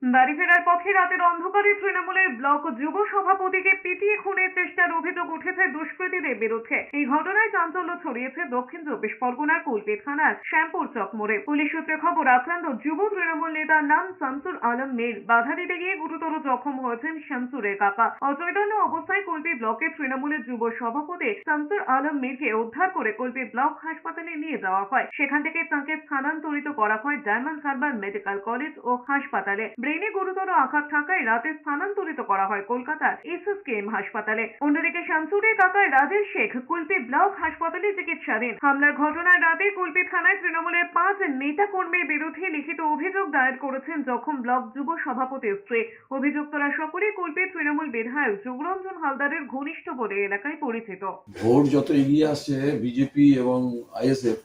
বাড়ি ফেরার পথে রাতের অন্ধকারে তৃণমূলের ব্লক যুব সভাপতিকে পিটিয়ে খুনের চেষ্টার অভিযোগ উঠেছে দুষ্কৃতীদের বিরুদ্ধে। এই ঘটনায় চাঞ্চল্য ছড়িয়েছে দক্ষিণ চব্বিশ পরগনার কুলপি থানার শ্যামপুর চক মোড়ে। পুলিশ সূত্রে খবর, আক্রান্ত যুব তৃণমূল নেতার নাম শামসুর আলম মীর। বাধা দিতে গিয়ে গুরুতর জখম হয়েছেন শামসুরের কাকা। অচৈতন্য অবস্থায় কুলপি ব্লকের তৃণমূলের যুব সভাপতি শামসুর আলম মীরকে উদ্ধার করে কুলপি ব্লক হাসপাতালে নিয়ে যাওয়া হয়। সেখান থেকে তাঁকে স্থানান্তরিত করা হয় ডায়মন্ড হারবার মেডিকেল কলেজ ও হাসপাতালে। ব্রেনে গুরুতর আঘাত থাকায় রাতে স্থানান্তরিত করা হয় কলকাতার এসএসকেএম হাসপাতালে। অন্যদিকে শামসুরের কাকা রাজেশ শেখ কুলপি ব্লক হাসপাতালে চিকিৎসাধীন। হামলার ঘটনায় রাতে কুলপি থানায় তৃণমূলের 5 নেতা কর্মীর বিরুদ্ধে লিখিত অভিযোগ দায়ের করেছেন জখম ব্লক যুব সভাপতির স্ত্রী। অভিযুক্তরা সকলেই কুলপির তৃণমূল বিধায়ক যুগরঞ্জন হালদারের ঘনিষ্ঠ বলে এলাকায় পরিচিত। ভোট যত এগিয়ে আসছে বিজেপি এবং আইএসএফ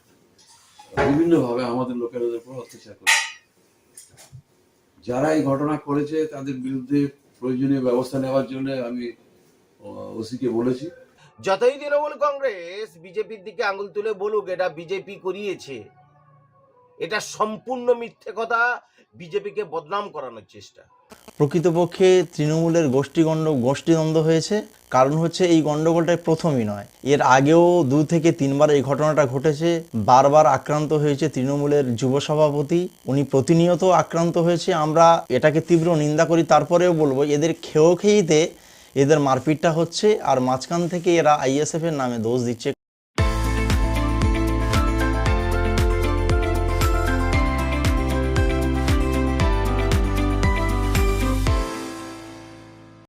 বিভিন্নভাবে আমাদের লোকের উপর অত্যাচার করছে। যারা এই ঘটনা করেছে তাদের বিরুদ্ধে প্রয়োজনীয় ব্যবস্থা নেওয়ার জন্য আমি ওসিকে বলেছি। যতই তৃণমূল কংগ্রেস বিজেপির দিকে আঙুল তুলে বলুক এটা বিজেপি করিয়েছে, এটা সম্পূর্ণ মিথ্যে কথা, বিজেপিকে বদনাম করানোর চেষ্টা। প্রকৃতপক্ষে তৃণমূলের গোষ্ঠীদ্বন্দ্ব হয়েছে। কারণ হচ্ছে এই গন্ডগোলটাই প্রথমই নয়, এর আগেও 2 থেকে 3 বার এই ঘটনাটা ঘটেছে। বারবার আক্রান্ত হয়েছে তৃণমূলের যুব সভাপতি, উনি প্রতিনিয়ত আক্রান্ত হয়েছে। আমরা এটাকে তীব্র নিন্দা করি। তারপরেও বলবো এদের খেয়েতে এদের মারপিটটা হচ্ছে, আর মাঝখান থেকে এরা আইএসএফ এর নামে দোষ দিচ্ছে।